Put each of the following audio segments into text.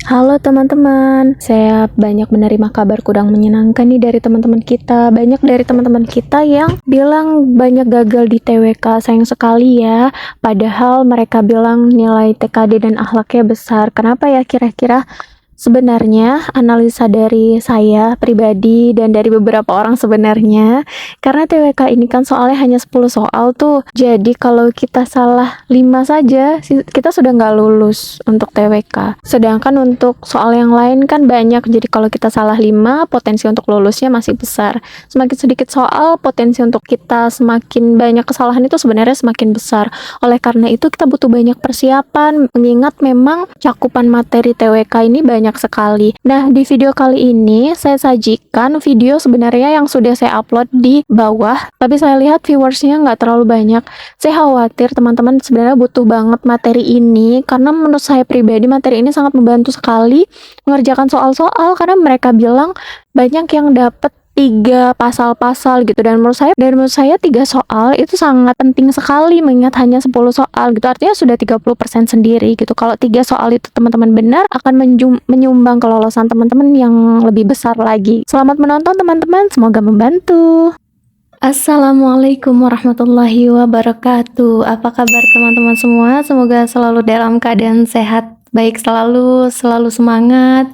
Halo teman-teman, saya banyak menerima kabar kurang menyenangkan nih dari teman-teman kita. Banyak dari teman-teman kita yang bilang banyak gagal di TWK, sayang sekali ya. Padahal mereka bilang nilai TKD dan akhlaknya besar. Kenapa ya kira-kira? Sebenarnya analisa dari saya pribadi dan dari beberapa orang sebenarnya, karena TWK ini kan soalnya hanya 10 soal tuh. Jadi kalau kita salah 5 saja, kita sudah nggak lulus untuk TWK. Sedangkan untuk soal yang lain kan banyak. Jadi kalau kita salah 5, potensi untuk lulusnya masih besar. Semakin sedikit soal, potensi untuk kita semakin banyak kesalahan itu sebenarnya semakin besar. Oleh karena itu kita butuh banyak persiapan, mengingat memang cakupan materi TWK ini banyak sekali. Nah, di video kali ini saya sajikan video sebenarnya yang sudah saya upload di bawah, tapi saya lihat viewersnya nggak terlalu banyak. Saya khawatir teman-teman sebenarnya butuh banget materi ini, karena menurut saya pribadi materi ini sangat membantu sekali mengerjakan soal-soal, karena mereka bilang banyak yang dapat 3 pasal-pasal gitu, dan menurut saya 3 soal itu sangat penting sekali mengingat hanya 10 soal gitu, artinya sudah 30% sendiri gitu. Kalau 3 soal itu teman-teman benar akan menyumbang kelolosan teman-teman yang lebih besar lagi. Selamat menonton teman-teman, semoga membantu. Assalamualaikum warahmatullahi wabarakatuh. Apa kabar teman-teman semua? Semoga selalu dalam keadaan sehat, baik selalu semangat.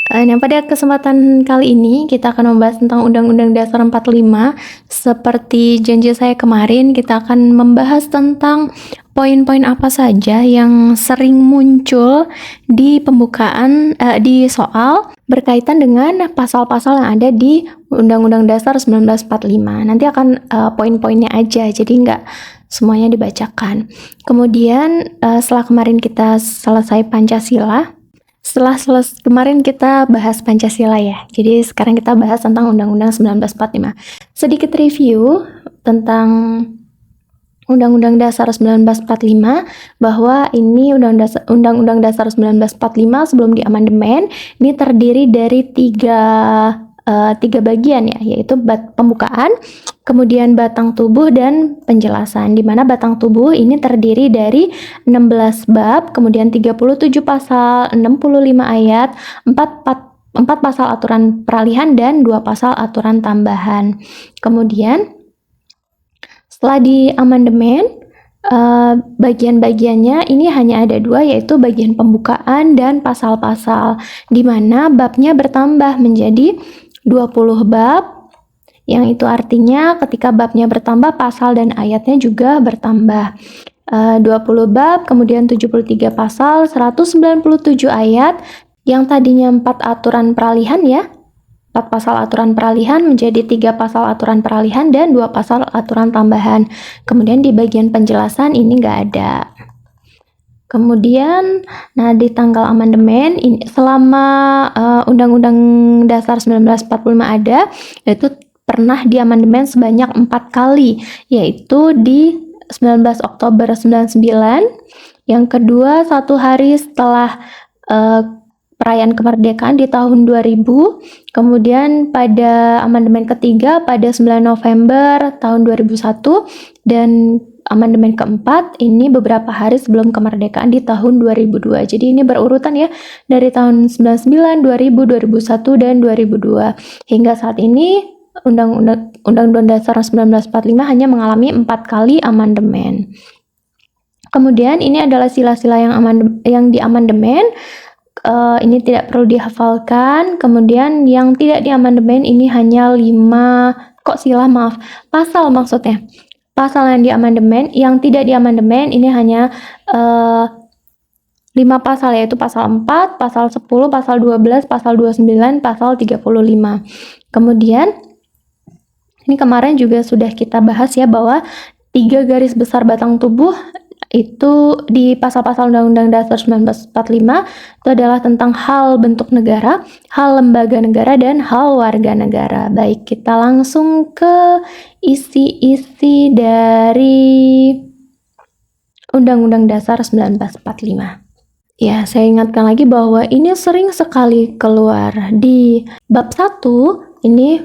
Nah, pada kesempatan kali ini kita akan membahas tentang Undang-Undang Dasar 45. Seperti janji saya kemarin, kita akan membahas tentang poin-poin apa saja yang sering muncul di pembukaan di soal berkaitan dengan pasal-pasal yang ada di Undang-Undang Dasar 1945. Nanti akan poin-poinnya aja, jadi nggak semuanya dibacakan. Kemudian setelah kemarin kita selesai Pancasila, kemarin kita bahas Pancasila ya, jadi sekarang kita bahas tentang Undang-Undang 1945. Sedikit review tentang Undang-Undang Dasar 1945, bahwa ini Undang-Undang Dasar 1945 sebelum diamandemen ini terdiri dari tiga bagian ya, yaitu pembukaan, kemudian batang tubuh, dan penjelasan, di mana batang tubuh ini terdiri dari 16 bab, kemudian 37 pasal, 65 ayat, 4 pasal aturan peralihan, dan 2 pasal aturan tambahan. Kemudian setelah di amandemen, bagian-bagiannya ini hanya ada 2, yaitu bagian pembukaan dan pasal-pasal, di mana babnya bertambah menjadi 20 bab, yang itu artinya ketika babnya bertambah, pasal dan ayatnya juga bertambah. 20 bab, kemudian 73 pasal, 197 ayat, yang tadinya 4 aturan peralihan ya, 4 pasal aturan peralihan menjadi 3 pasal aturan peralihan dan 2 pasal aturan tambahan. Kemudian di bagian penjelasan ini nggak ada. Kemudian, nah di tanggal amandemen ini, selama Undang-Undang Dasar 1945 ada, yaitu pernah diamandemen sebanyak 4 kali, yaitu di 19 Oktober 99, yang kedua 1 hari setelah perayaan kemerdekaan di tahun 2000, kemudian pada amandemen ketiga pada 9 November tahun 2001, dan amandemen keempat ini beberapa hari sebelum kemerdekaan di tahun 2002. Jadi ini berurutan ya, dari tahun 99, 2000, 2001, dan 2002. Hingga saat ini Undang-Undang Dasar 1945 hanya mengalami 4 kali amandemen. Kemudian ini adalah sila-sila yang di amandemen. Ini tidak perlu dihafalkan. Kemudian yang tidak diamandemen ini hanya 5 pasal maksudnya. Pasal yang diamandemen, yang tidak diamandemen ini hanya 5 pasal, yaitu pasal 4, pasal 10, pasal 12, pasal 29, pasal 35. Kemudian ini kemarin juga sudah kita bahas ya, bahwa 3 garis besar batang tubuh itu di pasal-pasal Undang-Undang Dasar 1945 itu adalah tentang hal bentuk negara, hal lembaga negara, dan hal warga negara. Baik, kita langsung ke isi-isi dari Undang-Undang Dasar 1945. Ya, saya ingatkan lagi bahwa ini sering sekali keluar di bab 1, ini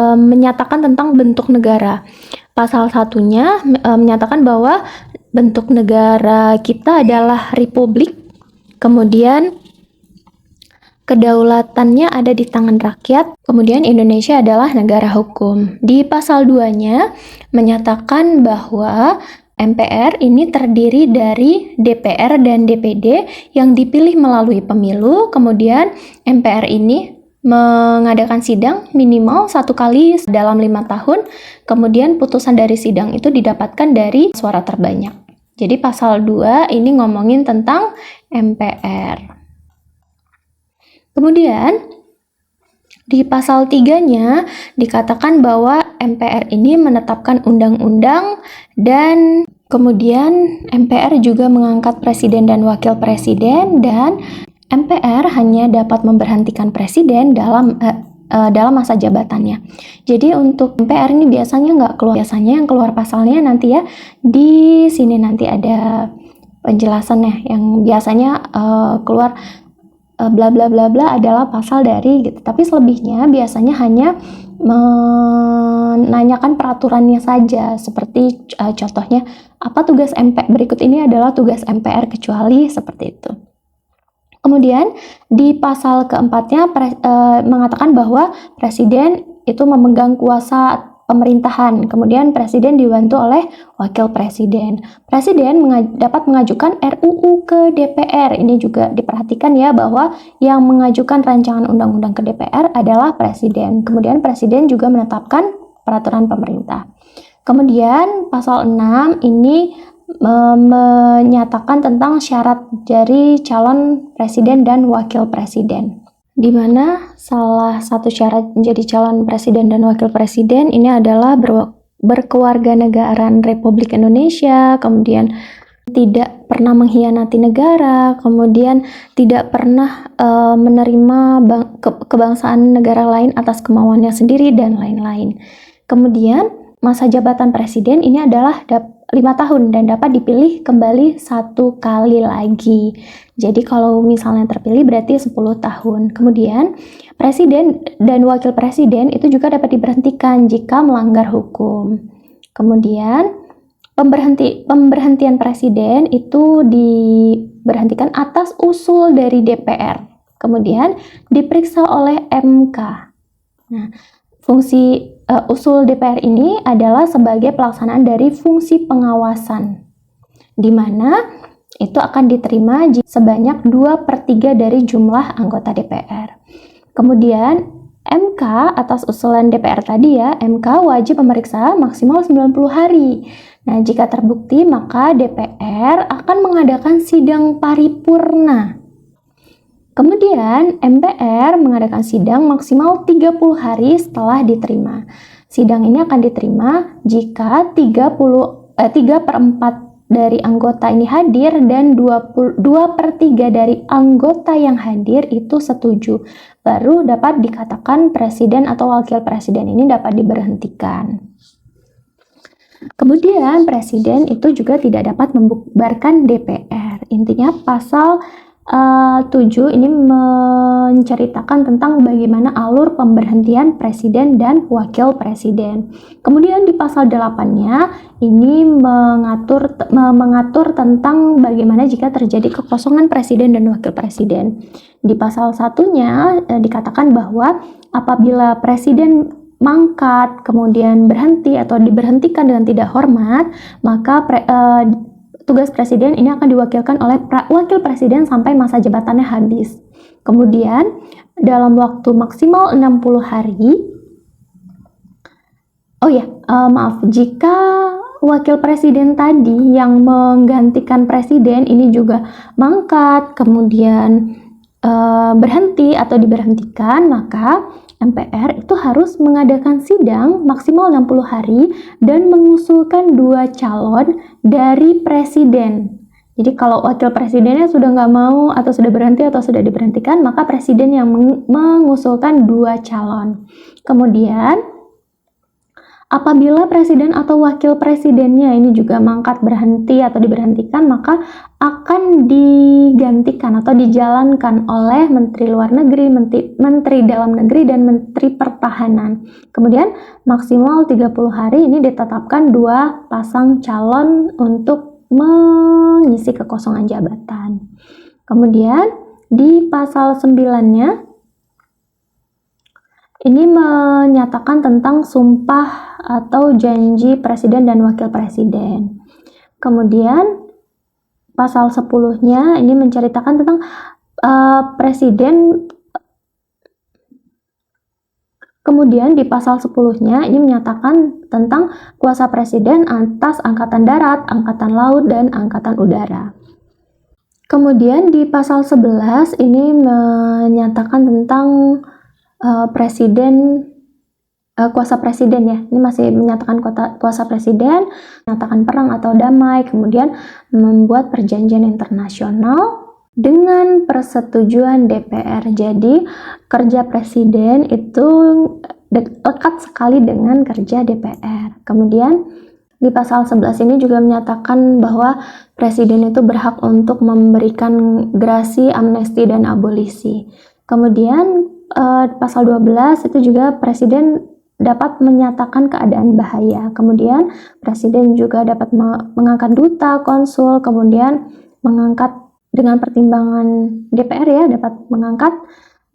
menyatakan tentang bentuk negara. Pasal 1-nya menyatakan bahwa bentuk negara kita adalah republik. Kemudian Kedaulatannya ada di tangan rakyat, kemudian Indonesia adalah negara hukum. Di pasal 2-nya menyatakan bahwa MPR ini terdiri dari DPR dan DPD yang dipilih melalui pemilu, kemudian MPR ini mengadakan sidang minimal 1 kali dalam 5 tahun, kemudian putusan dari sidang itu didapatkan dari suara terbanyak. Jadi pasal 2 ini ngomongin tentang MPR. Kemudian di pasal 3-nya dikatakan bahwa MPR ini menetapkan undang-undang dan kemudian MPR juga mengangkat presiden dan wakil presiden, dan MPR hanya dapat memberhentikan presiden dalam masa jabatannya. Jadi untuk MPR ini biasanya nggak keluar, biasanya yang keluar pasalnya nanti ya, di sini nanti ada penjelasannya yang biasanya keluar bla bla bla bla adalah pasal dari gitu. Tapi selebihnya biasanya hanya menanyakan peraturannya saja, seperti contohnya apa tugas MPR, berikut ini adalah tugas MPR kecuali, seperti itu. Kemudian di pasal keempatnya mengatakan bahwa presiden itu memegang kuasa pemerintahan, kemudian presiden dibantu oleh wakil presiden. Presiden dapat mengajukan RUU ke DPR. Ini juga diperhatikan ya, bahwa yang mengajukan rancangan undang-undang ke DPR adalah presiden. Kemudian presiden juga menetapkan peraturan pemerintah. Kemudian pasal 6 ini menyatakan tentang syarat dari calon presiden dan wakil presiden, di mana salah satu syarat menjadi calon presiden dan wakil presiden ini adalah berkewarganegaraan Republik Indonesia, kemudian tidak pernah mengkhianati negara, kemudian tidak pernah menerima kebangsaan negara lain atas kemauannya sendiri, dan lain-lain. Kemudian masa jabatan presiden ini adalah 5 tahun dan dapat dipilih kembali 1 kali lagi. Jadi kalau misalnya terpilih berarti 10 tahun. Kemudian presiden dan wakil presiden itu juga dapat diberhentikan jika melanggar hukum. Kemudian pemberhentian presiden itu diberhentikan atas usul dari DPR. Kemudian diperiksa oleh MK. Nah, fungsi usul DPR ini adalah sebagai pelaksanaan dari fungsi pengawasan, di mana itu akan diterima sebanyak 2/3 dari jumlah anggota DPR. Kemudian MK atas usulan DPR tadi ya, MK wajib memeriksa maksimal 90 hari. Nah, jika terbukti maka DPR akan mengadakan sidang paripurna. Kemudian MPR mengadakan sidang maksimal 30 hari setelah diterima. Sidang ini akan diterima jika 3/4 dari anggota ini hadir dan 2/3 dari anggota yang hadir itu setuju. Baru dapat dikatakan presiden atau wakil presiden ini dapat diberhentikan. Kemudian presiden itu juga tidak dapat membubarkan DPR. Intinya pasal 7 ini menceritakan tentang bagaimana alur pemberhentian presiden dan wakil presiden. Kemudian di pasal 8-nya ini mengatur tentang bagaimana jika terjadi kekosongan presiden dan wakil presiden. Di pasal 1-nya dikatakan bahwa apabila presiden mangkat, kemudian berhenti atau diberhentikan dengan tidak hormat, maka tugas presiden ini akan diwakilkan oleh wakil presiden sampai masa jabatannya habis. Kemudian dalam waktu maksimal 60 hari, jika wakil presiden tadi yang menggantikan presiden ini juga mangkat, kemudian berhenti atau diberhentikan, maka MPR itu harus mengadakan sidang maksimal 60 hari dan mengusulkan 2 calon dari presiden. Jadi kalau wakil presidennya sudah nggak mau atau sudah berhenti atau sudah diberhentikan, maka presiden yang mengusulkan 2 calon. Kemudian apabila presiden atau wakil presidennya ini juga mangkat, berhenti atau diberhentikan, maka akan digantikan atau dijalankan oleh Menteri Luar Negeri, Menteri Dalam Negeri, dan Menteri Pertahanan. Kemudian maksimal 30 hari ini ditetapkan 2 pasang calon untuk mengisi kekosongan jabatan. Kemudian Di pasal 9-nya ini menyatakan tentang sumpah atau janji presiden dan wakil presiden. Kemudian pasal 10-nya ini menceritakan tentang presiden. Kemudian di pasal 10-nya ini menyatakan tentang kuasa presiden atas angkatan darat, angkatan laut, dan angkatan udara. Kemudian di pasal 11 ini menyatakan tentang kuasa presiden ya. Ini masih menyatakan kuasa presiden, menyatakan perang atau damai, kemudian membuat perjanjian internasional dengan persetujuan DPR. Jadi kerja presiden itu lekat sekali dengan kerja DPR. Kemudian di pasal 11 ini juga menyatakan bahwa presiden itu berhak untuk memberikan gerasi, amnesti, dan abolisi. Kemudian pasal 12 itu juga presiden dapat menyatakan keadaan bahaya. Kemudian presiden juga dapat mengangkat duta, konsul, kemudian mengangkat dengan pertimbangan DPR ya, dapat mengangkat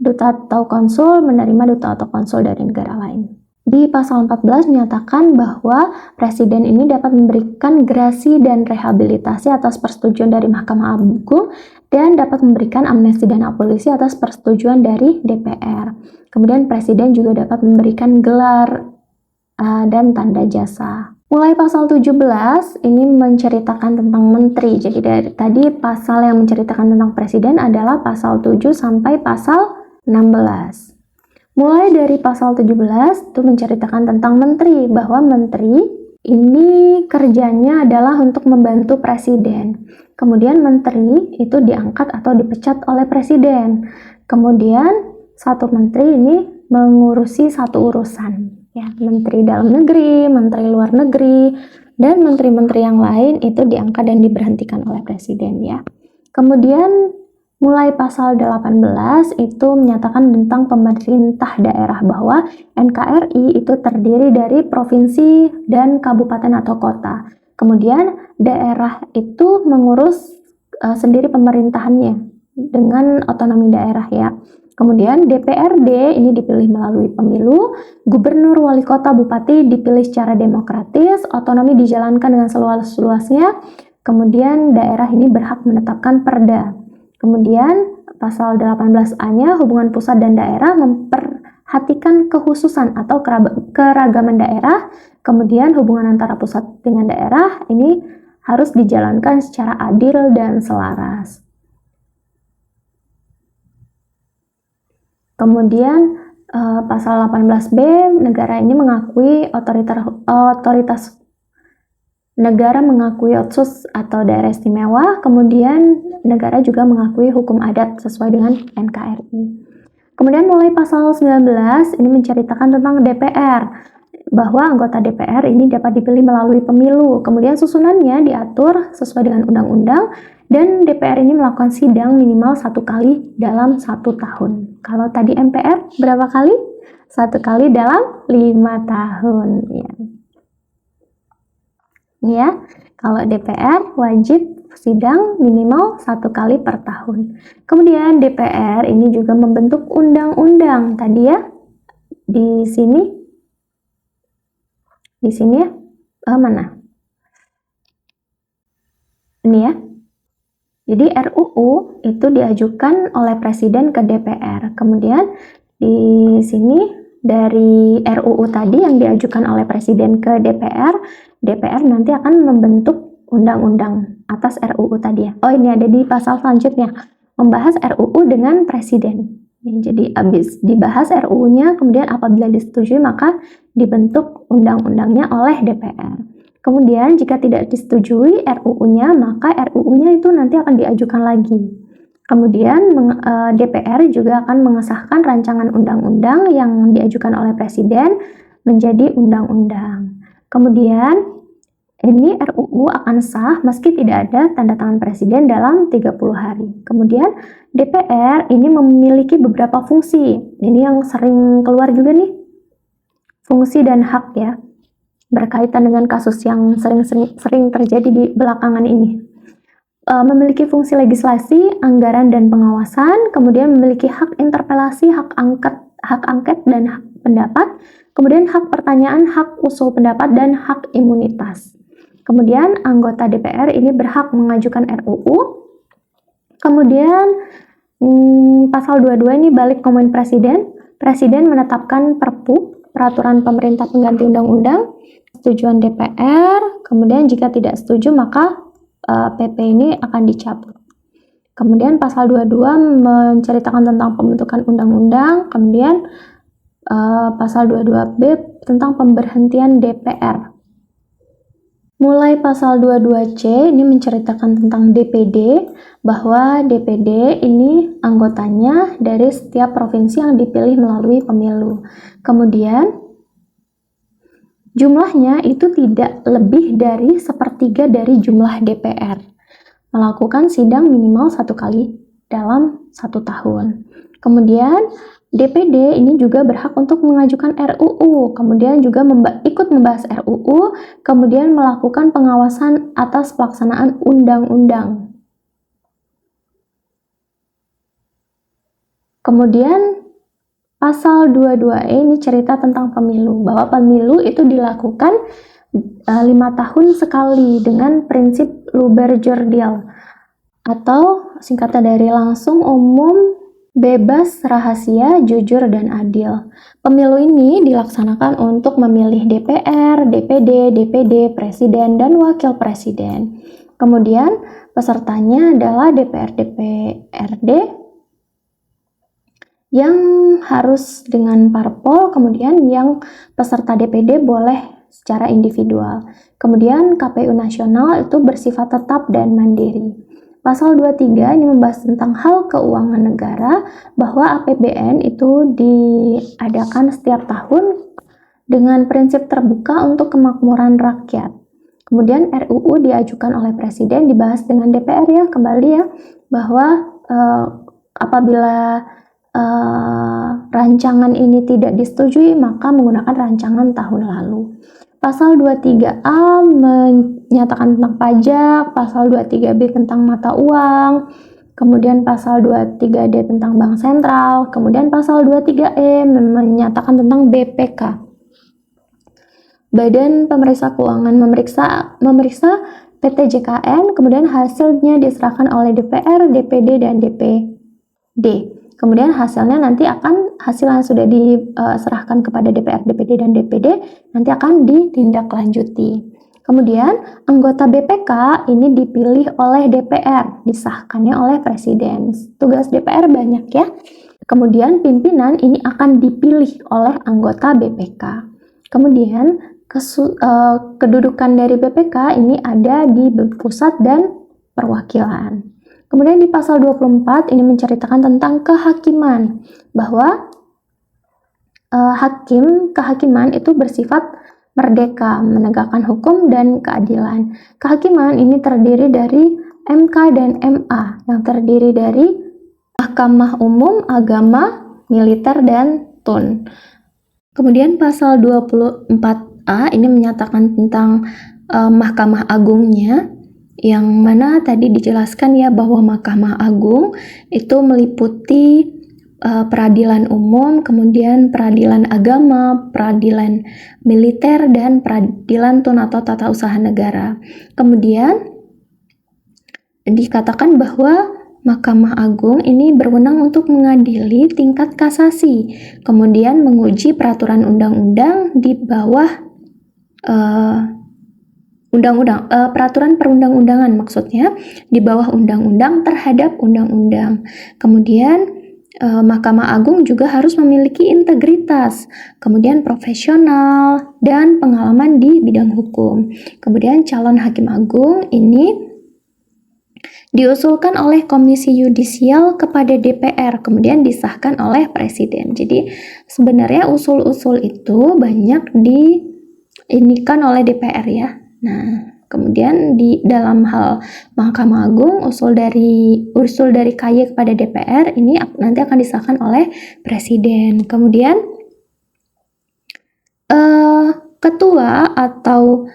duta atau konsul, menerima duta atau konsul dari negara lain. Di pasal 14 menyatakan bahwa presiden ini dapat memberikan gerasi dan rehabilitasi atas persetujuan dari Mahkamah Agung dan dapat memberikan amnesti dan abolisi atas persetujuan dari DPR. Kemudian presiden juga dapat memberikan gelar dan tanda jasa. Mulai pasal 17 ini menceritakan tentang menteri. Jadi dari tadi pasal yang menceritakan tentang presiden adalah pasal 7 sampai pasal 16. Mulai dari pasal 17 itu menceritakan tentang menteri, bahwa menteri ini kerjanya adalah untuk membantu presiden. Kemudian menteri itu diangkat atau dipecat oleh presiden. Kemudian satu menteri ini mengurusi satu urusan, ya, menteri dalam negeri, menteri luar negeri, dan menteri-menteri yang lain itu diangkat dan diberhentikan oleh presiden ya. Kemudian mulai pasal 18 itu menyatakan tentang pemerintah daerah, bahwa NKRI itu terdiri dari provinsi dan kabupaten atau kota. Kemudian daerah itu mengurus sendiri pemerintahannya dengan otonomi daerah ya. Kemudian DPRD ini dipilih melalui pemilu, gubernur, wali kota, bupati dipilih secara demokratis, otonomi dijalankan dengan seluas-luasnya. Kemudian daerah ini berhak menetapkan perda. Kemudian pasal 18A-nya hubungan pusat dan daerah memperhatikan kekhususan atau keragaman daerah. Kemudian hubungan antara pusat dengan daerah ini harus dijalankan secara adil dan selaras. Kemudian pasal 18B, negara ini mengakui otoritas negara mengakui otsus atau daerah istimewa, kemudian negara juga mengakui hukum adat sesuai dengan NKRI. Kemudian mulai pasal 19 ini menceritakan tentang DPR, bahwa anggota DPR ini dapat dipilih melalui pemilu. Kemudian susunannya diatur sesuai dengan undang-undang, dan DPR ini melakukan sidang minimal 1 kali dalam 1 tahun. Kalau tadi MPR berapa kali? 1 kali dalam 5 tahun. Ya, kalau DPR wajib sidang minimal 1 kali per tahun. Kemudian DPR ini juga membentuk undang-undang tadi ya. Di sini ya. Mana? Ini ya. Jadi RUU itu diajukan oleh presiden ke DPR. Kemudian di sini dari RUU tadi yang diajukan oleh presiden ke DPR, DPR nanti akan membentuk undang-undang atas RUU tadi ya. Oh, ini ada di pasal selanjutnya, membahas RUU dengan presiden. Jadi habis dibahas RUU-nya, kemudian apabila disetujui maka dibentuk undang-undangnya oleh DPR. Kemudian jika tidak disetujui RUU-nya, maka RUU-nya itu nanti akan diajukan lagi. Kemudian DPR juga akan mengesahkan rancangan undang-undang yang diajukan oleh presiden menjadi undang-undang. Kemudian ini RUU akan sah meski tidak ada tanda tangan presiden dalam 30 hari. Kemudian DPR ini memiliki beberapa fungsi. Ini yang sering keluar juga nih. Fungsi dan hak ya. Berkaitan dengan kasus yang sering terjadi di belakangan ini. memiliki fungsi legislasi, anggaran, dan pengawasan, kemudian memiliki hak interpelasi, hak angket, dan hak pendapat, kemudian hak pertanyaan, hak usul pendapat, dan hak imunitas. Kemudian anggota DPR ini berhak mengajukan RUU. Kemudian pasal 22 ini balik komen presiden. Presiden menetapkan Perpu, peraturan pemerintah pengganti undang-undang, setujuan DPR. Kemudian jika tidak setuju maka PP ini akan dicabut. Kemudian pasal 22 menceritakan tentang pembentukan undang-undang. Kemudian pasal 22B tentang pemberhentian DPR. Mulai pasal 22C ini menceritakan tentang DPD, bahwa DPD ini anggotanya dari setiap provinsi yang dipilih melalui pemilu. Kemudian jumlahnya itu tidak lebih dari 1/3 dari jumlah DPR. Melakukan sidang minimal 1 kali dalam 1 tahun. Kemudian DPD ini juga berhak untuk mengajukan RUU, kemudian juga ikut membahas RUU, kemudian melakukan pengawasan atas pelaksanaan undang-undang. Kemudian pasal 22E ini cerita tentang pemilu, bahwa pemilu itu dilakukan 5 tahun sekali dengan prinsip Luber-Jurdil, atau singkatan dari langsung, umum, bebas, rahasia, jujur, dan adil. Pemilu ini dilaksanakan untuk memilih DPR, DPD, DPD, presiden, dan wakil presiden. Kemudian pesertanya adalah DPR-DPRD yang harus dengan parpol, kemudian yang peserta DPD boleh secara individual. Kemudian KPU nasional itu bersifat tetap dan mandiri. Pasal 23 ini membahas tentang hal keuangan negara, bahwa APBN itu diadakan setiap tahun dengan prinsip terbuka untuk kemakmuran rakyat. Kemudian RUU diajukan oleh presiden, dibahas dengan DPR ya, kembali ya, bahwa apabila rancangan ini tidak disetujui, maka menggunakan rancangan tahun lalu. Pasal 23A menyatakan tentang pajak, pasal 23B tentang mata uang, kemudian pasal 23D tentang bank sentral, kemudian pasal 23E menyatakan tentang BPK. Badan Pemeriksa Keuangan memeriksa PT JKN, kemudian hasilnya diserahkan oleh DPR, DPD, dan DPD. Kemudian hasilnya nanti hasil yang sudah diserahkan kepada DPR, DPD, dan DPD nanti akan ditindaklanjuti. Kemudian anggota BPK ini dipilih oleh DPR, disahkannya oleh presiden. Tugas DPR banyak ya. Kemudian pimpinan ini akan dipilih oleh anggota BPK. Kemudian kedudukan dari BPK ini ada di pusat dan perwakilan. Kemudian di pasal 24 ini menceritakan tentang kehakiman, bahwa kehakiman itu bersifat merdeka, menegakkan hukum dan keadilan. Kehakiman ini terdiri dari MK dan MA, yang terdiri dari Mahkamah Umum, Agama, Militer, dan TUN. Kemudian pasal 24A ini menyatakan tentang Mahkamah Agungnya, yang mana tadi dijelaskan ya, bahwa Mahkamah Agung itu meliputi peradilan umum, kemudian peradilan agama, peradilan militer, dan peradilan tun atau tata usaha negara. Kemudian dikatakan bahwa Mahkamah Agung ini berwenang untuk mengadili tingkat kasasi, kemudian menguji peraturan undang-undang di bawah peraturan perundang-undangan, maksudnya di bawah undang-undang terhadap undang-undang. Kemudian Mahkamah Agung juga harus memiliki integritas, kemudian profesional, dan pengalaman di bidang hukum. Kemudian calon hakim agung ini diusulkan oleh Komisi Yudisial kepada DPR, kemudian disahkan oleh Presiden. Jadi sebenarnya usul-usul itu banyak diinikan oleh DPR ya. Nah, kemudian di dalam hal Mahkamah Agung, usul dari KY kepada DPR ini nanti akan disahkan oleh Presiden. Kemudian ketua atau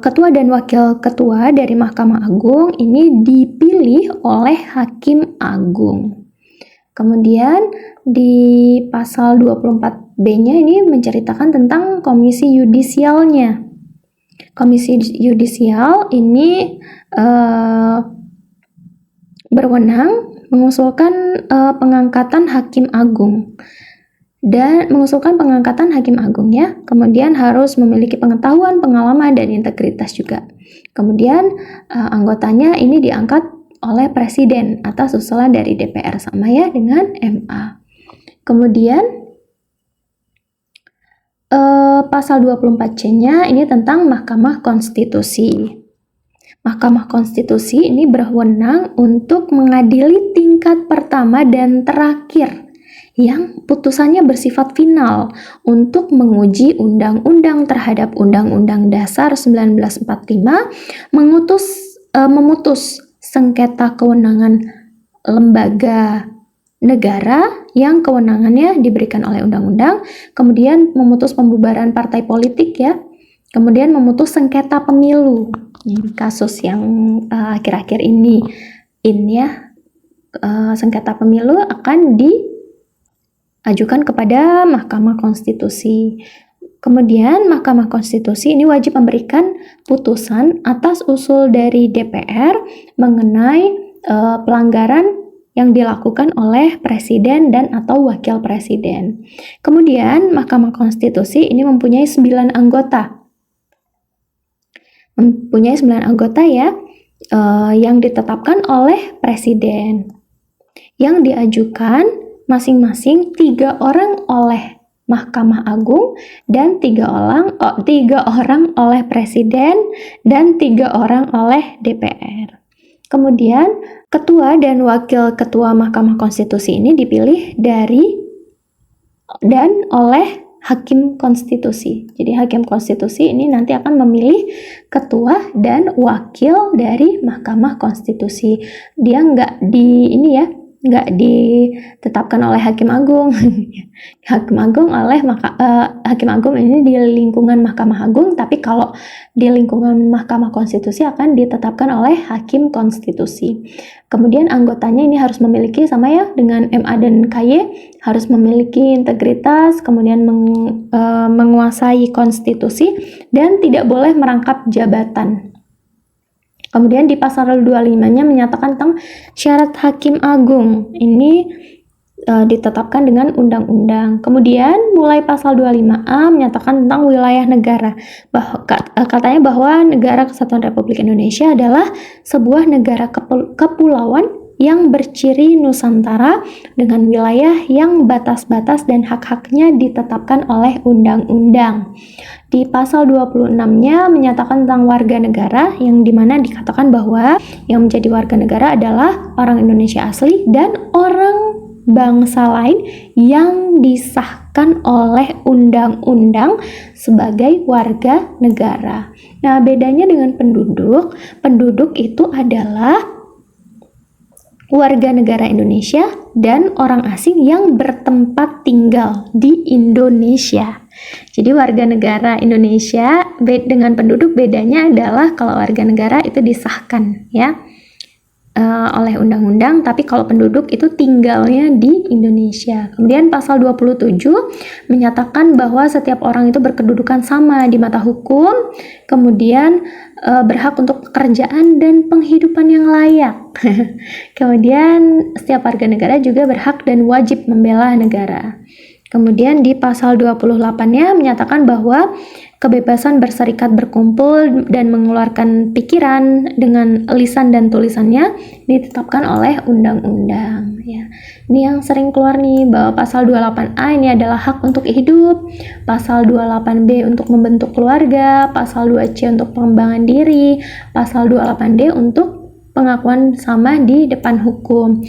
ketua dan wakil ketua dari Mahkamah Agung ini dipilih oleh Hakim Agung. Kemudian di pasal 24B-nya ini menceritakan tentang komisi yudisialnya. Komisi yudisial ini berwenang mengusulkan pengangkatan Hakim Agung. Dan mengusulkan pengangkatan Hakim Agung ya, kemudian harus memiliki pengetahuan, pengalaman, dan integritas juga. Kemudian anggotanya ini diangkat oleh Presiden atas usulan dari DPR, sama ya dengan MA. Kemudian pasal 24C-nya ini tentang Mahkamah Konstitusi. Mahkamah Konstitusi ini berwenang untuk mengadili tingkat pertama dan terakhir yang putusannya bersifat final untuk menguji undang-undang terhadap Undang-Undang Dasar 1945, memutus sengketa kewenangan lembaga negara yang kewenangannya diberikan oleh undang-undang, kemudian memutus pembubaran partai politik ya, kemudian memutus sengketa pemilu. Ini kasus yang akhir-akhir ini sengketa pemilu akan diajukan kepada Mahkamah Konstitusi. Kemudian Mahkamah Konstitusi ini wajib memberikan putusan atas usul dari DPR mengenai pelanggaran yang dilakukan oleh Presiden dan atau Wakil Presiden. Kemudian Mahkamah Konstitusi ini mempunyai 9 anggota. Ya, yang ditetapkan oleh Presiden. Yang diajukan masing-masing 3 orang oleh Mahkamah Agung dan 3 orang oleh Presiden dan 3 orang oleh DPR. Kemudian ketua dan wakil ketua Mahkamah Konstitusi ini dipilih dari dan oleh Hakim Konstitusi. Jadi Hakim Konstitusi ini nanti akan memilih ketua dan wakil dari Mahkamah Konstitusi. Dia nggak ditetapkan oleh Hakim Agung. Hakim Agung ini di lingkungan Mahkamah Agung, tapi kalau di lingkungan Mahkamah Konstitusi akan ditetapkan oleh Hakim Konstitusi. Kemudian anggotanya ini harus memiliki sama ya dengan MA dan KY, harus memiliki integritas, kemudian menguasai konstitusi dan tidak boleh merangkap jabatan. Kemudian di pasal 25-nya menyatakan tentang syarat Hakim Agung. Ini ditetapkan dengan undang-undang. Kemudian mulai pasal 25A menyatakan tentang wilayah negara. Katanya bahwa Negara Kesatuan Republik Indonesia adalah sebuah negara kepulauan yang berciri Nusantara dengan wilayah yang batas-batas dan hak-haknya ditetapkan oleh undang-undang. Di pasal 26-nya menyatakan tentang warga negara, yang dimana dikatakan bahwa yang menjadi warga negara adalah orang Indonesia asli dan orang bangsa lain yang disahkan oleh undang-undang sebagai warga negara. Nah, bedanya dengan penduduk itu adalah warga negara Indonesia dan orang asing yang bertempat tinggal di Indonesia. Jadi warga negara Indonesia dengan penduduk bedanya adalah kalau warga negara itu disahkan ya oleh undang-undang, tapi kalau penduduk itu tinggalnya di Indonesia. Kemudian pasal 27 menyatakan bahwa setiap orang itu berkedudukan sama di mata hukum, kemudian berhak untuk pekerjaan dan penghidupan yang layak. Kemudian setiap warga negara juga berhak dan wajib membela negara. Kemudian di pasal 28-nya menyatakan bahwa kebebasan berserikat, berkumpul, dan mengeluarkan pikiran dengan lisan dan tulisannya ditetapkan oleh undang-undang. Ya. Ini yang sering keluar nih, bahwa pasal 28A ini adalah hak untuk hidup, pasal 28B untuk membentuk keluarga, pasal 2C untuk pengembangan diri, pasal 28D untuk pengakuan sama di depan hukum.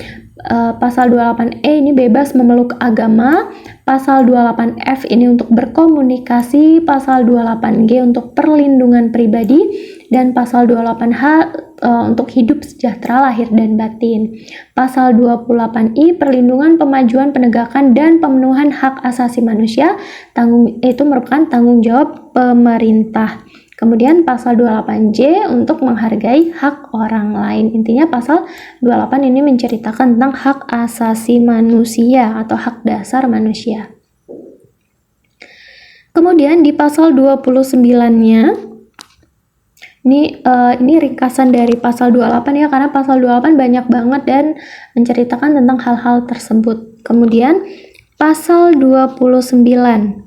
Pasal 28E ini bebas memeluk agama, pasal 28F ini untuk berkomunikasi, pasal 28G untuk perlindungan pribadi, dan pasal 28H untuk hidup sejahtera lahir dan batin. Pasal 28I perlindungan, pemajuan, penegakan, dan pemenuhan hak asasi manusia itu merupakan tanggung jawab pemerintah. Kemudian pasal 28J untuk menghargai hak orang lain. Intinya pasal 28 ini menceritakan tentang hak asasi manusia atau hak dasar manusia. Kemudian di pasal 29-nya, ini ringkasan dari pasal 28 ya, karena pasal 28 banyak banget dan menceritakan tentang hal-hal tersebut. Kemudian pasal 29,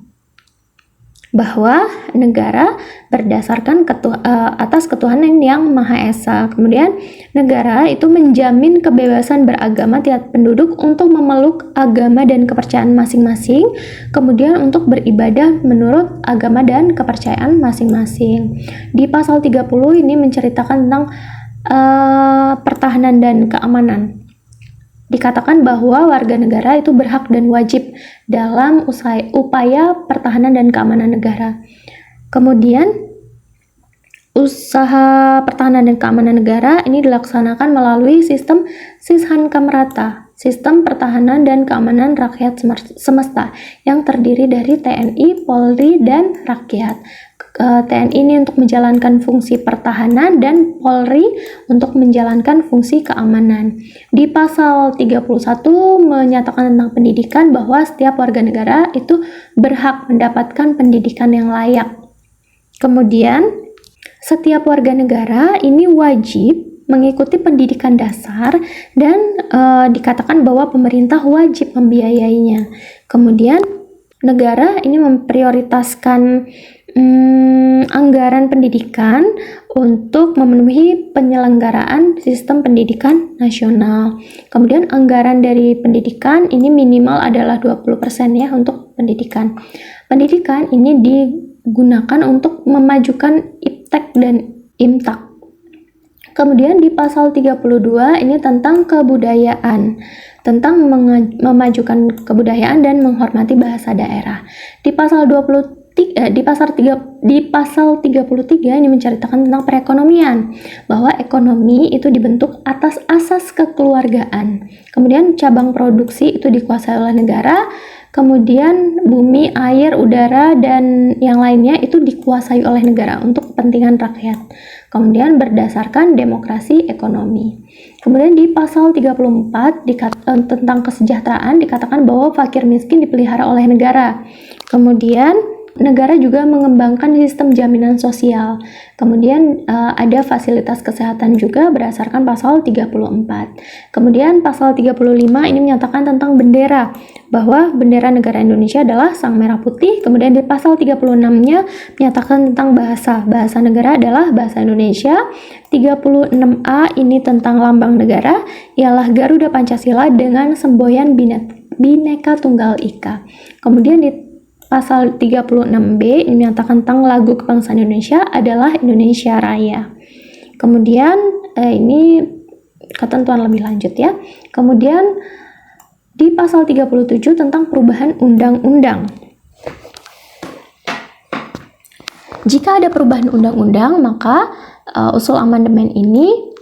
bahwa negara berdasarkan atas ketuhanan yang Maha Esa. Kemudian negara itu menjamin kebebasan beragama tiap penduduk untuk memeluk agama dan kepercayaan masing-masing, kemudian untuk beribadah menurut agama dan kepercayaan masing-masing. Di pasal 30 ini menceritakan tentang pertahanan dan keamanan. Dikatakan bahwa warga negara itu berhak dan wajib dalam upaya pertahanan dan keamanan negara. Kemudian, usaha pertahanan dan keamanan negara ini dilaksanakan melalui sistem Sishankamrata, sistem pertahanan dan keamanan rakyat semesta yang terdiri dari TNI, Polri, dan rakyat. TNI ini untuk menjalankan fungsi pertahanan dan Polri untuk menjalankan fungsi keamanan. Di pasal 31 menyatakan tentang pendidikan bahwa setiap warga negara itu berhak mendapatkan pendidikan yang layak. Kemudian, setiap warga negara ini wajib mengikuti pendidikan dasar dan dikatakan bahwa pemerintah wajib membiayainya. Kemudian, negara ini memprioritaskan anggaran pendidikan untuk memenuhi penyelenggaraan sistem pendidikan nasional. Kemudian anggaran dari pendidikan ini minimal adalah 20% ya untuk pendidikan. Pendidikan ini digunakan untuk memajukan iptek dan imtak. Kemudian di pasal 32 ini tentang kebudayaan, tentang memajukan kebudayaan dan menghormati bahasa daerah. Di pasal 33 ini menceritakan tentang perekonomian, bahwa ekonomi itu dibentuk atas asas kekeluargaan. Kemudian cabang produksi itu dikuasai oleh negara, kemudian bumi, air, udara, dan yang lainnya itu dikuasai oleh negara untuk kepentingan rakyat. Kemudian berdasarkan demokrasi ekonomi. Kemudian di pasal 34 tentang kesejahteraan dikatakan bahwa fakir miskin dipelihara oleh negara. Kemudian negara juga mengembangkan sistem jaminan sosial. Kemudian ada fasilitas kesehatan juga berdasarkan pasal 34. Kemudian pasal 35 ini menyatakan tentang bendera, bahwa bendera negara Indonesia adalah sang merah putih. Kemudian di pasal 36-nya menyatakan tentang bahasa negara adalah bahasa Indonesia. 36A ini tentang lambang negara, ialah Garuda Pancasila dengan semboyan Bhinneka Tunggal Ika. Kemudian di pasal 36B ini menyatakan tentang lagu kebangsaan Indonesia adalah Indonesia Raya. Kemudian ini ketentuan lebih lanjut ya. Kemudian di pasal 37 tentang perubahan undang-undang. Jika ada perubahan undang-undang, maka usul amandemen ini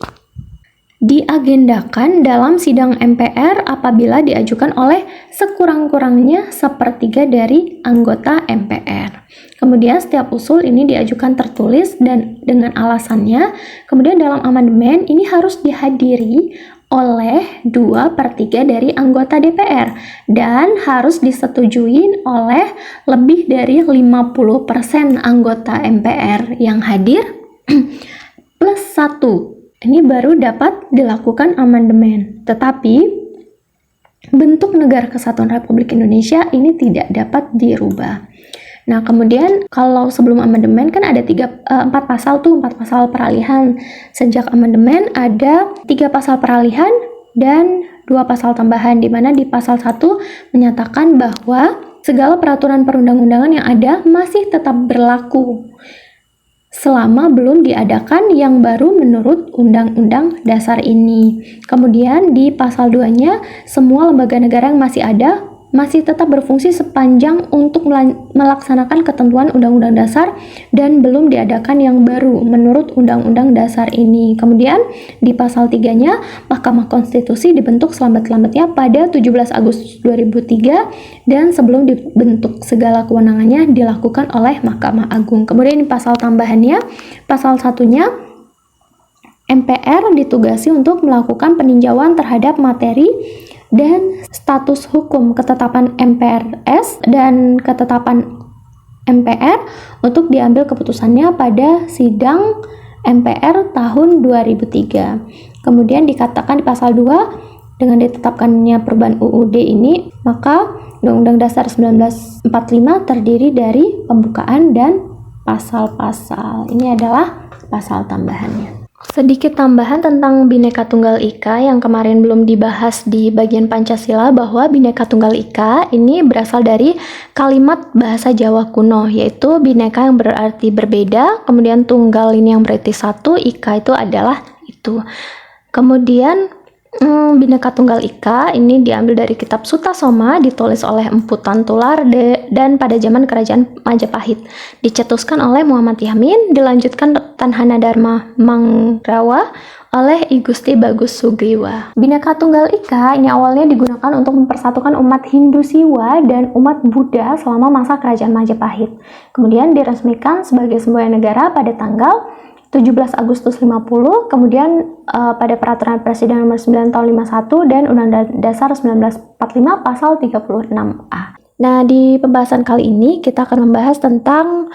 diagendakan dalam sidang MPR apabila diajukan oleh sekurang-kurangnya sepertiga dari anggota MPR. Kemudian setiap usul ini diajukan tertulis dan dengan alasannya. Kemudian dalam amandemen ini harus dihadiri oleh 2/3 dari anggota DPR dan harus disetujui oleh lebih dari 50% anggota MPR yang hadir plus 1. Ini baru dapat dilakukan amandemen. Tetapi bentuk Negara Kesatuan Republik Indonesia ini tidak dapat dirubah. Nah, kemudian kalau sebelum amandemen kan ada 4 pasal peralihan. Sejak amandemen ada 3 pasal peralihan dan 2 pasal tambahan, di mana di pasal 1 menyatakan bahwa segala peraturan perundang-undangan yang ada masih tetap berlaku selama belum diadakan yang baru menurut Undang-Undang Dasar ini. Kemudian di pasal 2-nya, semua lembaga negara yang masih ada masih tetap berfungsi sepanjang untuk melaksanakan ketentuan Undang-Undang Dasar dan belum diadakan yang baru menurut Undang-Undang Dasar ini. Kemudian di pasal 3-nya, Mahkamah Konstitusi dibentuk selambat-lambatnya pada 17 Agustus 2003 dan sebelum dibentuk segala kewenangannya dilakukan oleh Mahkamah Agung. Kemudian di pasal tambahannya, pasal 1-nya, MPR ditugasi untuk melakukan peninjauan terhadap materi dan status hukum ketetapan MPRS dan ketetapan MPR untuk diambil keputusannya pada sidang MPR tahun 2003. Kemudian dikatakan di pasal 2, dengan ditetapkannya perubahan UUD ini, maka Undang-Undang Dasar 1945 terdiri dari pembukaan dan pasal-pasal. Ini adalah pasal tambahannya. Sedikit tambahan tentang Bhinneka Tunggal Ika yang kemarin belum dibahas di bagian Pancasila, bahwa Bhinneka Tunggal Ika ini berasal dari kalimat bahasa Jawa kuno, yaitu Bhinneka yang berarti berbeda, kemudian Tunggal ini yang berarti satu, Ika itu adalah itu. Kemudian Bhinneka Tunggal Ika ini diambil dari kitab Sutasoma, ditulis oleh Empu Tantular dan pada zaman Kerajaan Majapahit, dicetuskan oleh Muhammad Yamin, dilanjutkan Tanhana Dharma Mangrawa oleh I Gusti Bagus Sugriwa. Bhinneka Tunggal Ika ini awalnya digunakan untuk mempersatukan umat Hindu Siwa dan umat Buddha selama masa Kerajaan Majapahit. Kemudian diresmikan sebagai sebuah negara pada tanggal 17 Agustus 50, kemudian pada Peraturan Presiden Nomor 9 Tahun 51 dan Undang-Undang Dasar 1945 Pasal 36A. Nah, di pembahasan kali ini kita akan membahas tentang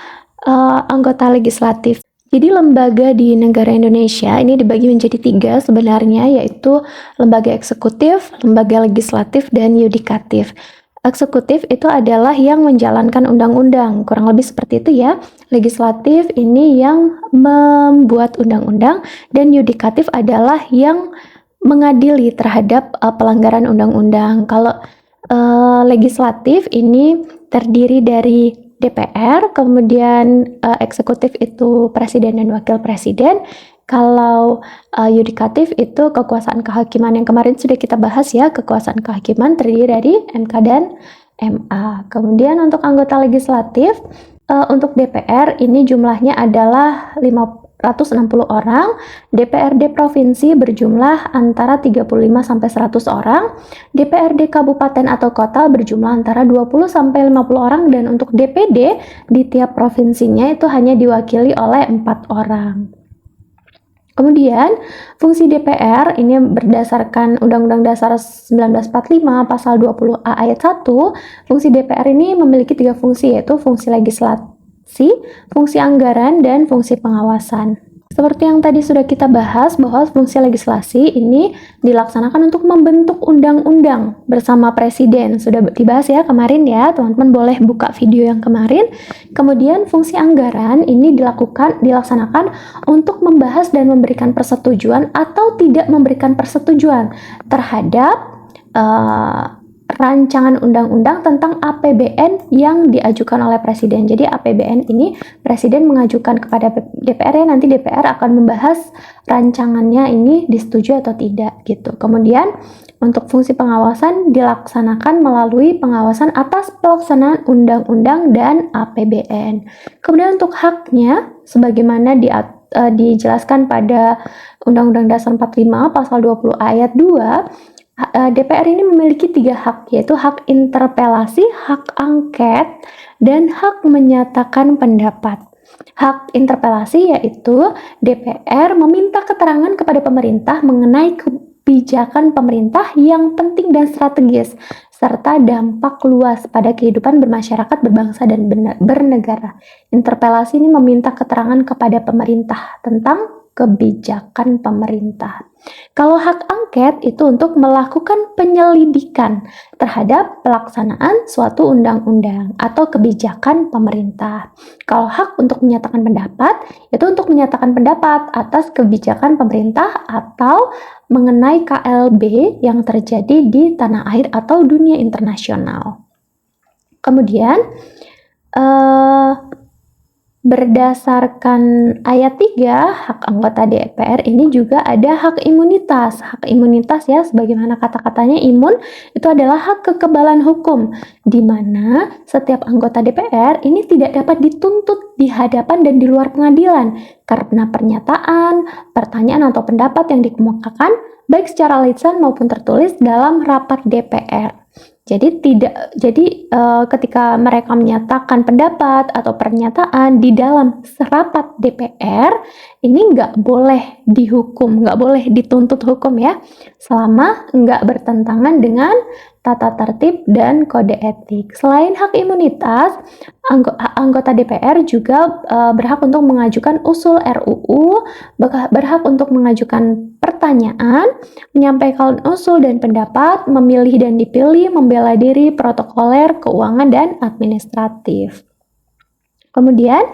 anggota legislatif. Jadi lembaga di negara Indonesia ini dibagi menjadi 3 sebenarnya, yaitu lembaga eksekutif, lembaga legislatif, dan yudikatif. Eksekutif itu adalah yang menjalankan undang-undang, kurang lebih seperti itu ya. Legislatif ini yang membuat undang-undang, dan yudikatif adalah yang mengadili terhadap pelanggaran undang-undang. Kalau legislatif ini terdiri dari DPR, kemudian eksekutif itu presiden dan wakil presiden. Kalau yudikatif itu kekuasaan kehakiman yang kemarin sudah kita bahas ya, kekuasaan kehakiman terdiri dari MK dan MA. Kemudian untuk anggota legislatif, untuk DPR ini jumlahnya adalah 560 orang, DPRD provinsi berjumlah antara 35 sampai 100 orang, DPRD kabupaten atau kota berjumlah antara 20 sampai 50 orang, dan untuk DPD di tiap provinsinya itu hanya diwakili oleh 4 orang. Kemudian, fungsi DPR ini berdasarkan Undang-Undang Dasar 1945 Pasal 20A Ayat 1, fungsi DPR ini memiliki 3 fungsi, yaitu fungsi legislasi, fungsi anggaran, dan fungsi pengawasan. Seperti yang tadi sudah kita bahas, bahwa fungsi legislasi ini dilaksanakan untuk membentuk undang-undang bersama presiden. Sudah dibahas ya kemarin ya, teman-teman boleh buka video yang kemarin. Kemudian fungsi anggaran ini dilaksanakan untuk membahas dan memberikan persetujuan atau tidak memberikan persetujuan terhadap rancangan undang-undang tentang APBN yang diajukan oleh presiden. Jadi APBN ini presiden mengajukan kepada DPR ya, nanti DPR akan membahas rancangannya ini disetujui atau tidak gitu. Kemudian untuk fungsi pengawasan dilaksanakan melalui pengawasan atas pelaksanaan undang-undang dan APBN. Kemudian untuk haknya sebagaimana dijelaskan pada Undang-Undang Dasar 45 Pasal 20 Ayat 2, DPR ini memiliki 3 hak, yaitu hak interpelasi, hak angket, dan hak menyatakan pendapat. Hak interpelasi yaitu DPR meminta keterangan kepada pemerintah mengenai kebijakan pemerintah yang penting dan strategis, serta dampak luas pada kehidupan bermasyarakat, berbangsa, dan bernegara. Interpelasi ini meminta keterangan kepada pemerintah tentang kebijakan pemerintah. Kalau hak angket itu untuk melakukan penyelidikan terhadap pelaksanaan suatu undang-undang atau kebijakan pemerintah. Kalau hak untuk menyatakan pendapat itu untuk menyatakan pendapat atas kebijakan pemerintah atau mengenai KLB yang terjadi di tanah air atau dunia internasional. Kemudian Berdasarkan ayat 3, hak anggota DPR ini juga ada hak imunitas. Hak imunitas ya, sebagaimana kata-katanya imun, itu adalah hak kekebalan hukum, di mana setiap anggota DPR ini tidak dapat dituntut di hadapan dan di luar pengadilan karena pernyataan, pertanyaan atau pendapat yang dikemukakan baik secara lisan maupun tertulis dalam rapat DPR. Jadi ketika mereka menyatakan pendapat atau pernyataan di dalam rapat DPR, ini nggak boleh dihukum, nggak boleh dituntut hukum ya, selama nggak bertentangan dengan tata tertib dan kode etik. Selain hak imunitas, anggota DPR juga berhak untuk mengajukan usul RUU, berhak untuk mengajukan pertanyaan, menyampaikan usul dan pendapat, memilih dan dipilih, membela diri, protokoler, keuangan, dan administratif. Kemudian,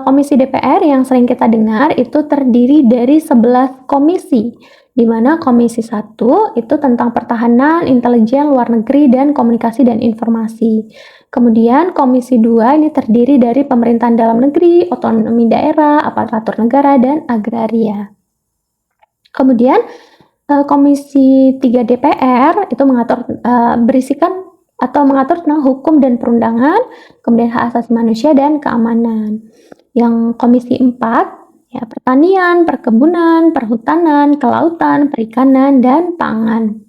komisi DPR yang sering kita dengar itu terdiri dari 11 komisi, di mana komisi 1 itu tentang pertahanan, intelijen, luar negeri, dan komunikasi dan informasi. Kemudian komisi 2 ini terdiri dari pemerintahan dalam negeri, otonomi daerah, aparatur negara, dan agraria. Kemudian komisi 3 DPR itu mengatur tentang hukum dan perundangan, kemudian hak asasi manusia dan keamanan. Yang komisi 4 ya pertanian, perkebunan, perhutanan, kelautan, perikanan, dan pangan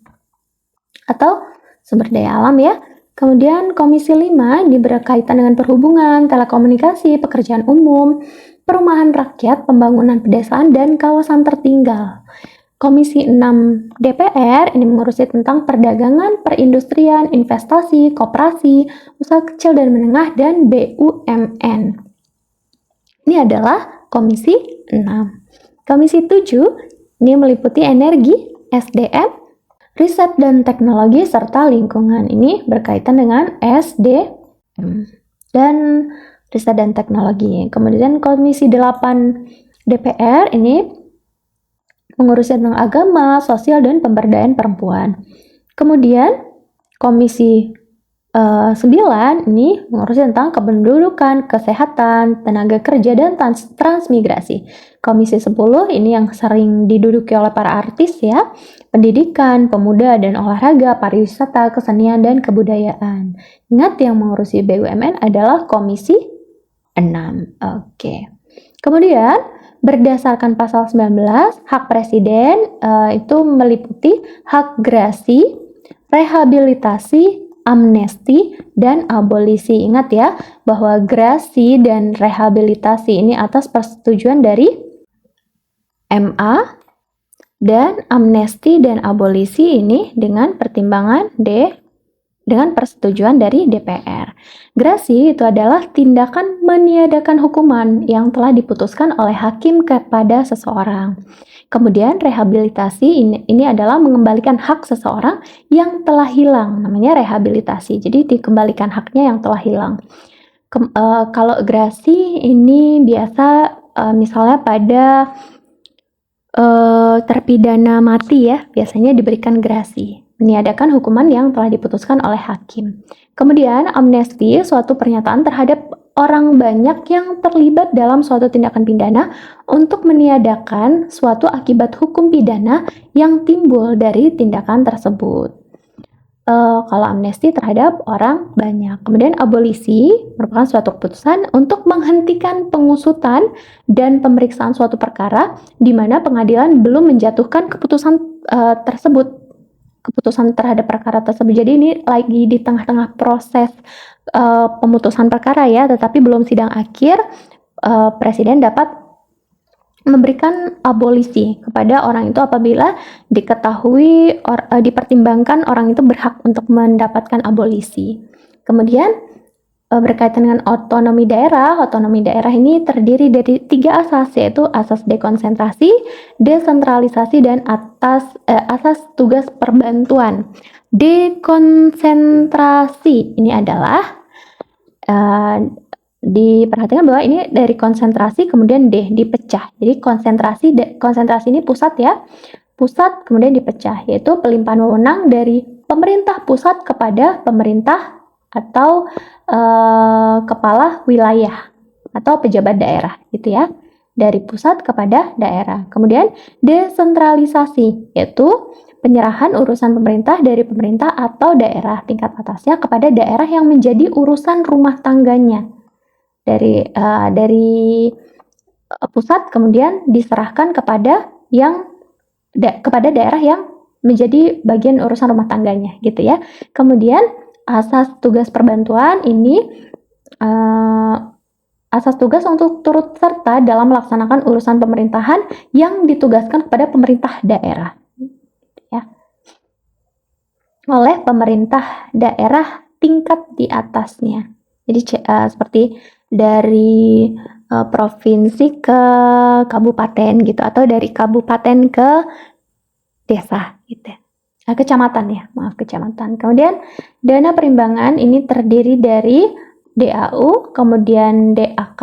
atau sumber daya alam ya. Kemudian komisi 5 ini berkaitan dengan perhubungan, telekomunikasi, pekerjaan umum, perumahan rakyat, pembangunan pedesaan, dan kawasan tertinggal. Komisi 6 DPR ini mengurusi tentang perdagangan, perindustrian, investasi, koperasi, usaha kecil dan menengah, dan BUMN. Ini adalah komisi 6. Komisi 7 ini meliputi energi, SDM, riset dan teknologi, serta lingkungan. Ini berkaitan dengan SDM dan riset dan teknologi. Kemudian komisi 8 DPR ini mengurusi tentang agama, sosial, dan pemberdayaan perempuan. Kemudian komisi 9 ini mengurusi tentang kependudukan, kesehatan, tenaga kerja, dan transmigrasi. Komisi 10 ini yang sering diduduki oleh para artis ya, pendidikan, pemuda dan olahraga, pariwisata, kesenian, dan kebudayaan. Ingat, yang mengurusi BUMN adalah komisi 6. Oke. Kemudian berdasarkan pasal 19, hak presiden itu meliputi hak grasi, rehabilitasi, amnesti, dan abolisi. Ingat ya, bahwa grasi dan rehabilitasi ini atas persetujuan dari MA, dan amnesti dan abolisi ini dengan persetujuan dari DPR. Grasi itu adalah tindakan meniadakan hukuman yang telah diputuskan oleh hakim kepada seseorang. Kemudian rehabilitasi ini adalah mengembalikan hak seseorang yang telah hilang, namanya rehabilitasi. Jadi dikembalikan haknya yang telah hilang. Kalau grasi ini biasa misalnya pada terpidana mati ya, biasanya diberikan grasi, meniadakan hukuman yang telah diputuskan oleh hakim. Kemudian amnesti, suatu pernyataan terhadap orang banyak yang terlibat dalam suatu tindakan pidana untuk meniadakan suatu akibat hukum pidana yang timbul dari tindakan tersebut. Kalau amnesti terhadap orang banyak. Kemudian abolisi merupakan suatu keputusan untuk menghentikan pengusutan dan pemeriksaan suatu perkara di mana pengadilan belum menjatuhkan keputusan tersebut, keputusan terhadap perkara tersebut. Jadi ini lagi di tengah-tengah proses pemutusan perkara ya, tetapi belum sidang akhir. Presiden dapat memberikan abolisi kepada orang itu apabila diketahui dipertimbangkan orang itu berhak untuk mendapatkan abolisi. Kemudian berkaitan dengan otonomi daerah ini terdiri dari 3 asas, yaitu asas dekonsentrasi, desentralisasi, dan asas tugas perbantuan. Dekonsentrasi ini adalah diperhatikan bahwa ini dari konsentrasi kemudian dipecah. Jadi konsentrasi ini pusat ya, pusat kemudian dipecah, yaitu pelimpahan wewenang dari pemerintah pusat kepada pemerintah atau kepala wilayah. atau pejabat daerah gitu ya. Dari pusat kepada daerah. Kemudian desentralisasi, yaitu penyerahan urusan pemerintah dari pemerintah atau daerah tingkat atasnya kepada daerah yang menjadi urusan rumah tangganya. Dari pusat kemudian diserahkan kepada kepada daerah yang menjadi bagian urusan rumah tangganya gitu ya. Kemudian asas tugas perbantuan ini asas tugas untuk turut serta dalam melaksanakan urusan pemerintahan yang ditugaskan kepada pemerintah daerah ya, oleh pemerintah daerah tingkat di atasnya. Jadi seperti dari provinsi ke kabupaten gitu, atau dari kabupaten ke desa gitu. Kecamatan ya, maaf kecamatan. Kemudian dana perimbangan ini terdiri dari DAU, kemudian DAK.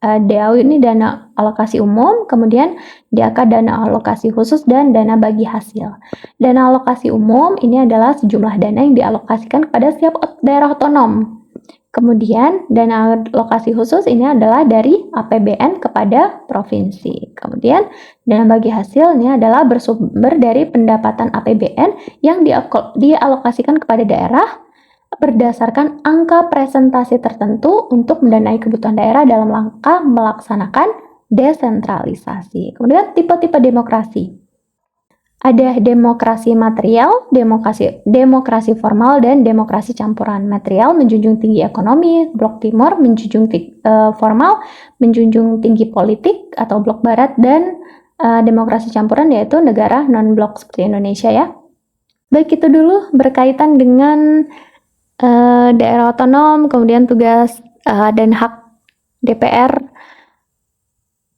DAU ini dana alokasi umum, kemudian DAK dana alokasi khusus, dan dana bagi hasil. Dana alokasi umum ini adalah sejumlah dana yang dialokasikan kepada setiap daerah otonom. Kemudian dana alokasi khusus ini adalah dari APBN kepada provinsi. Kemudian dana bagi hasil ini adalah bersumber dari pendapatan APBN yang dialokasikan kepada daerah berdasarkan angka presentasi tertentu untuk mendanai kebutuhan daerah dalam rangka melaksanakan desentralisasi. Kemudian tipe-tipe demokrasi. Ada demokrasi material, demokrasi formal, dan demokrasi campuran. Material menjunjung tinggi ekonomi, blok timur menjunjung formal, menjunjung tinggi politik atau blok barat, dan demokrasi campuran yaitu negara non-blok seperti Indonesia ya. Baik, itu dulu berkaitan dengan daerah otonom, kemudian tugas dan hak DPR,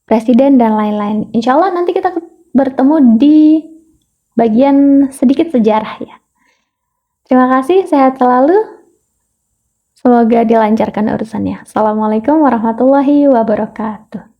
presiden, dan lain-lain. Insya Allah nanti kita bertemu di bagian sedikit sejarah ya. Terima kasih, sehat selalu. Semoga dilancarkan urusannya. Assalamualaikum warahmatullahi wabarakatuh.